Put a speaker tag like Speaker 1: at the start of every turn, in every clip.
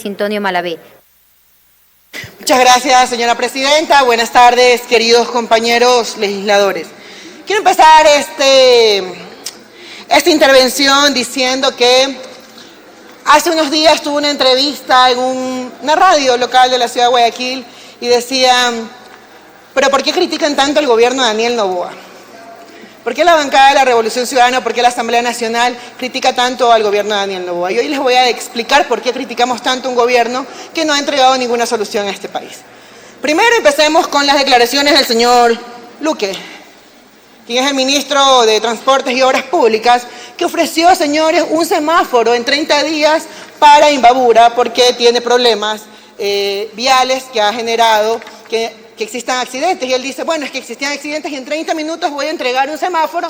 Speaker 1: Luis Antonio Malavé.
Speaker 2: Muchas gracias, señora presidenta. Buenas tardes, queridos compañeros legisladores. Quiero empezar esta intervención diciendo que hace unos días tuve una entrevista en una radio local de la ciudad de Guayaquil y decían, ¿pero por qué critican tanto al gobierno de Daniel Noboa? ¿Por qué la bancada de la Revolución Ciudadana, por qué la Asamblea Nacional critica tanto al gobierno de Daniel Noboa? Y hoy les voy a explicar por qué criticamos tanto a un gobierno que no ha entregado ninguna solución a este país. Primero empecemos con las declaraciones del señor Luque, quien es el ministro de Transportes y Obras Públicas, que ofreció, señores, un semáforo en 30 días para Imbabura porque tiene problemas viales que ha generado que existan accidentes. Y él dice, bueno, es que existían accidentes y en 30 minutos voy a entregar un semáforo,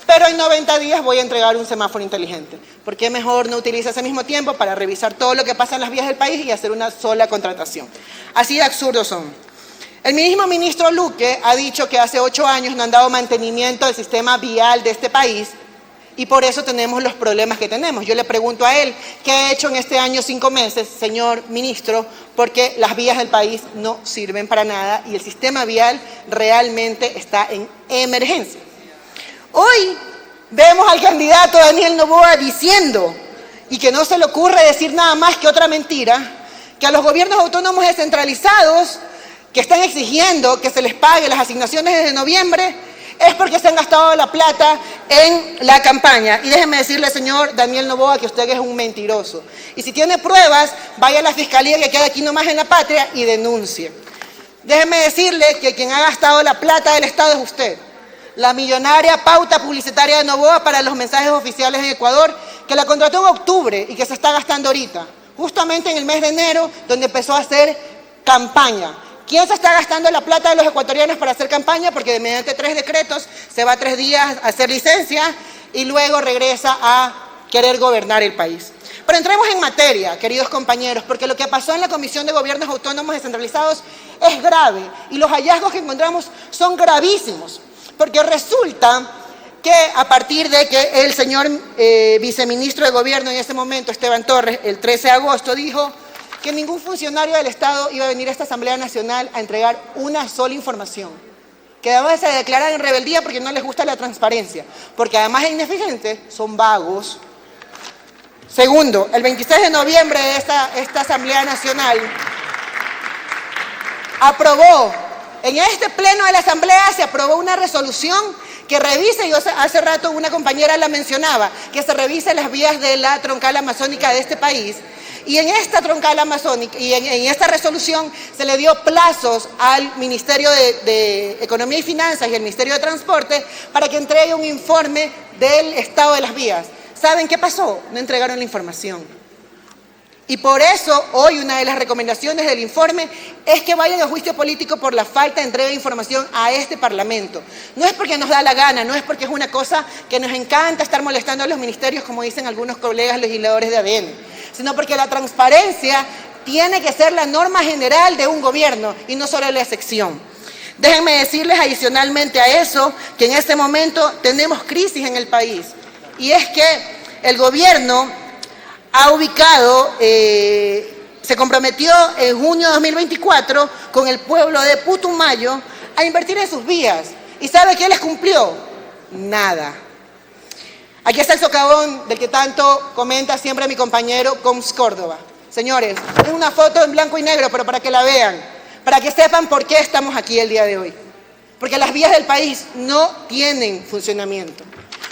Speaker 2: pero en 90 días voy a entregar un semáforo inteligente. ¿Por qué mejor no utiliza ese mismo tiempo para revisar todo lo que pasa en las vías del país y hacer una sola contratación? Así de absurdos son. El mismo ministro Luque ha dicho que hace 8 años no han dado mantenimiento del sistema vial de este país y por eso tenemos los problemas que tenemos. Yo le pregunto a él, ¿qué ha hecho en este año 5 meses, señor ministro? Porque las vías del país no sirven para nada y el sistema vial realmente está en emergencia. Hoy vemos al candidato Daniel Noboa diciendo, y que no se le ocurre decir nada más que otra mentira, que a los gobiernos autónomos descentralizados que están exigiendo que se les pague las asignaciones desde noviembre, es porque se han gastado la plata en la campaña. Y déjeme decirle, señor Daniel Noboa, que usted es un mentiroso. Y si tiene pruebas, vaya a la fiscalía que queda aquí nomás en La Patria y denuncie. Déjeme decirle que quien ha gastado la plata del Estado es usted. La millonaria pauta publicitaria de Noboa para los mensajes oficiales en Ecuador, que la contrató en octubre y que se está gastando ahorita, justamente en el mes de enero, donde empezó a hacer campaña. ¿Quién se está gastando la plata de los ecuatorianos para hacer campaña? Porque mediante 3 decretos se va 3 días a hacer licencia y luego regresa a querer gobernar el país. Pero entremos en materia, queridos compañeros, porque lo que pasó en la Comisión de Gobiernos Autónomos Descentralizados es grave y los hallazgos que encontramos son gravísimos. Porque resulta que a partir de que el señor viceministro de Gobierno en ese momento, Esteban Torres, el 13 de agosto dijo que ningún funcionario del Estado iba a venir a esta Asamblea Nacional a entregar una sola información. Que además se declaran en rebeldía porque no les gusta la transparencia. Porque además de ineficientes, son vagos. Segundo, el 26 de noviembre de esta Asamblea Nacional aprobó, en este pleno de la Asamblea se aprobó una resolución que revise, yo hace rato una compañera la mencionaba, que se revise las vías de la troncal amazónica de este país. Y en esta troncal amazónica y en esta resolución se le dio plazos al Ministerio de Economía y Finanzas y al Ministerio de Transporte para que entregue un informe del estado de las vías. ¿Saben qué pasó? No entregaron la información. Y por eso hoy una de las recomendaciones del informe es que vayan a juicio político por la falta de entrega de información a este Parlamento. No es porque nos da la gana, no es porque es una cosa que nos encanta estar molestando a los ministerios, como dicen algunos colegas legisladores de ADN, sino porque la transparencia tiene que ser la norma general de un gobierno y no solo la excepción. Déjenme decirles adicionalmente a eso que en este momento tenemos crisis en el país y es que el gobierno ha ubicado, se comprometió en junio de 2024 con el pueblo de Putumayo a invertir en sus vías. ¿Y sabe qué les cumplió? Nada. Aquí está el socavón del que tanto comenta siempre mi compañero Coms Córdoba. Señores, es una foto en blanco y negro, pero para que la vean, para que sepan por qué estamos aquí el día de hoy. Porque las vías del país no tienen funcionamiento.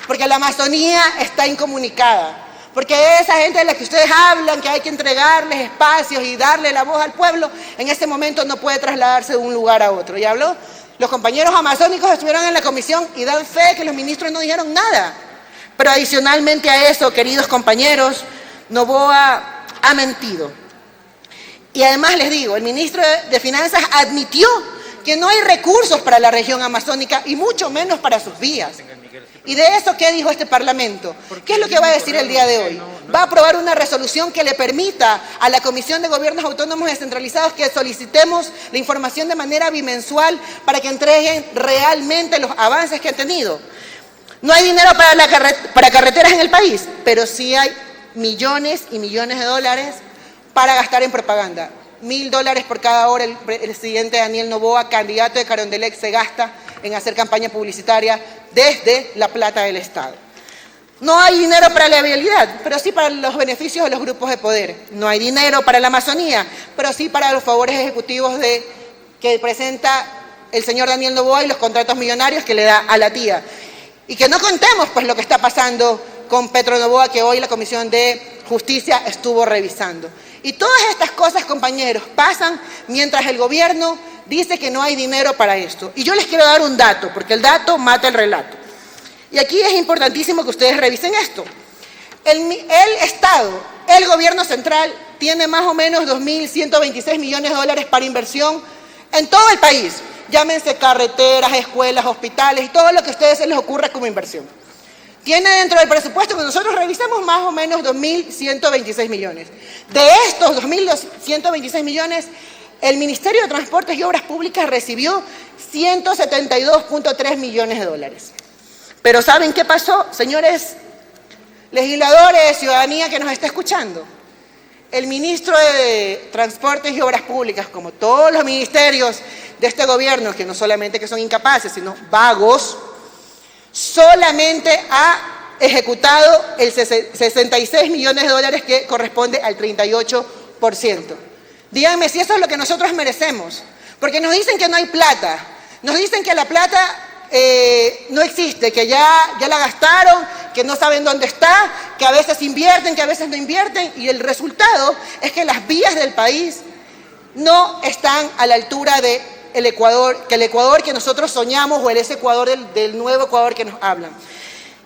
Speaker 2: Porque la Amazonía está incomunicada. Porque esa gente de la que ustedes hablan, que hay que entregarles espacios y darle la voz al pueblo, en este momento no puede trasladarse de un lugar a otro. ¿Ya habló? Los compañeros amazónicos estuvieron en la comisión y dan fe que los ministros no dijeron nada. Pero adicionalmente a eso, queridos compañeros, Noboa ha mentido. Y además les digo, el ministro de Finanzas admitió que no hay recursos para la región amazónica y mucho menos para sus vías. ¿Y de eso qué dijo este Parlamento? ¿Qué es lo que va a decir el día de hoy? Va a aprobar una resolución que le permita a la Comisión de Gobiernos Autónomos Descentralizados que solicitemos la información de manera bimensual para que entreguen realmente los avances que han tenido. No hay dinero para carreteras en el país, pero sí hay millones y millones de dólares para gastar en propaganda. $1.000 por cada hora el presidente Daniel Noboa, candidato de Carondelet, se gasta en hacer campaña publicitaria desde la plata del Estado. No hay dinero para la vialidad, pero sí para los beneficios de los grupos de poder. No hay dinero para la Amazonía, pero sí para los favores ejecutivos que presenta el señor Daniel Noboa y los contratos millonarios que le da a la tía. Y que no contemos pues lo que está pasando con Petro Noboa, que hoy la Comisión de Justicia estuvo revisando. Y todas estas cosas, compañeros, pasan mientras el gobierno dice que no hay dinero para esto. Y yo les quiero dar un dato, porque el dato mata el relato. Y aquí es importantísimo que ustedes revisen esto. El Estado, el gobierno central, tiene más o menos 2.126 millones de dólares para inversión en todo el país. Llámense carreteras, escuelas, hospitales y todo lo que a ustedes se les ocurra como inversión. Tiene dentro del presupuesto que nosotros revisamos más o menos 2.126 millones. De estos 2.126 millones, el Ministerio de Transportes y Obras Públicas recibió 172.3 millones de dólares. Pero ¿saben qué pasó, señores legisladores, ciudadanía que nos está escuchando? El ministro de Transportes y Obras Públicas, como todos los ministerios de este gobierno, que no solamente que son incapaces, sino vagos, solamente ha ejecutado el 66 millones de dólares que corresponde al 38%. Díganme si eso es lo que nosotros merecemos, porque nos dicen que no hay plata, nos dicen que la plata no existe, que ya la gastaron, que no saben dónde está, que a veces invierten, que a veces no invierten, y el resultado es que las vías del país no están a la altura del Ecuador, que el Ecuador que nosotros soñamos, o ese Ecuador del nuevo Ecuador que nos hablan.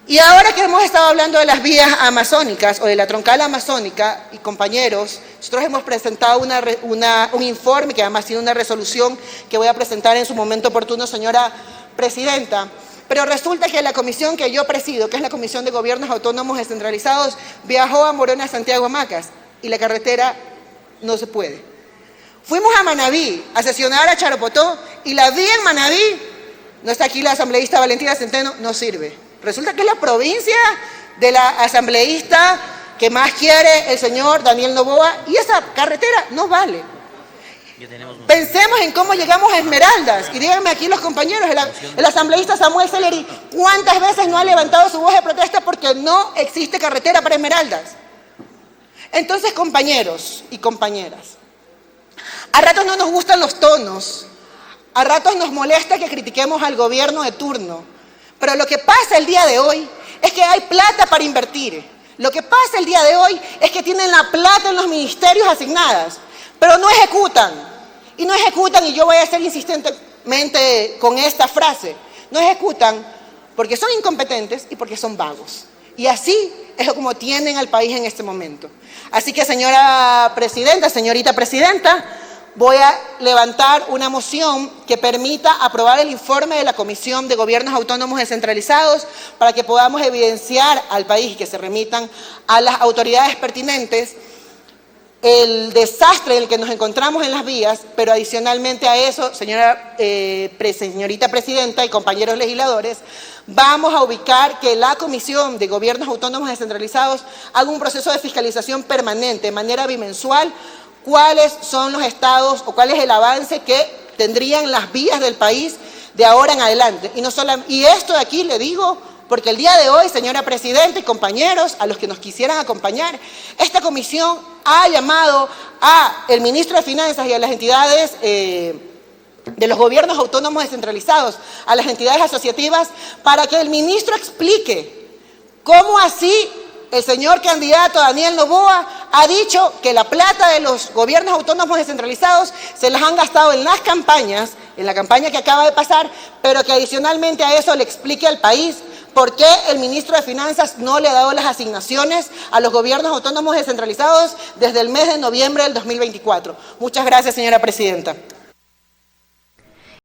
Speaker 2: Y ahora que hemos estado hablando de las vías amazónicas o de la troncal amazónica, y compañeros, nosotros hemos presentado un informe que además tiene una resolución que voy a presentar en su momento oportuno, señora presidenta, pero resulta que la comisión que yo presido, que es la Comisión de Gobiernos Autónomos Descentralizados, viajó a Morona, Santiago, Macas, y la carretera no se puede. Fuimos a Manabí a sesionar a Charopotó, y la vía en Manabí, no está aquí la asambleísta Valentina Centeno, no sirve. Resulta que es la provincia de la asambleísta que más quiere el señor Daniel Noboa, y esa carretera no vale. Pensemos en cómo llegamos a Esmeraldas, y díganme aquí los compañeros, el asambleísta Samuel Celeri, ¿cuántas veces no ha levantado su voz de protesta porque no existe carretera para Esmeraldas? Entonces, compañeros y compañeras, a ratos no nos gustan los tonos, a ratos nos molesta que critiquemos al gobierno de turno, pero lo que pasa el día de hoy es que hay plata para invertir. Lo que pasa el día de hoy es que tienen la plata en los ministerios asignadas, pero no ejecutan. Y no ejecutan, y yo voy a ser insistentemente con esta frase, no ejecutan porque son incompetentes y porque son vagos. Y así es como tienen al país en este momento. Así que, señora presidenta, señorita presidenta, voy a levantar una moción que permita aprobar el informe de la Comisión de Gobiernos Autónomos Descentralizados para que podamos evidenciar al país y que se remitan a las autoridades pertinentes el desastre en el que nos encontramos en las vías, pero adicionalmente a eso, señorita presidenta y compañeros legisladores, vamos a ubicar que la Comisión de Gobiernos Autónomos Descentralizados haga un proceso de fiscalización permanente, de manera bimensual, cuáles son los estados o cuál es el avance que tendrían las vías del país de ahora en adelante. Y esto de aquí le digo porque el día de hoy, señora presidenta y compañeros, a los que nos quisieran acompañar, esta comisión ha llamado al ministro de Finanzas y a las entidades de los gobiernos autónomos descentralizados, a las entidades asociativas, para que el ministro explique cómo así el señor candidato Daniel Noboa ha dicho que la plata de los gobiernos autónomos descentralizados se las han gastado en las campañas, en la campaña que acaba de pasar, pero que adicionalmente a eso le explique al país por qué el ministro de Finanzas no le ha dado las asignaciones a los gobiernos autónomos descentralizados desde el mes de noviembre del 2024. Muchas gracias, señora presidenta.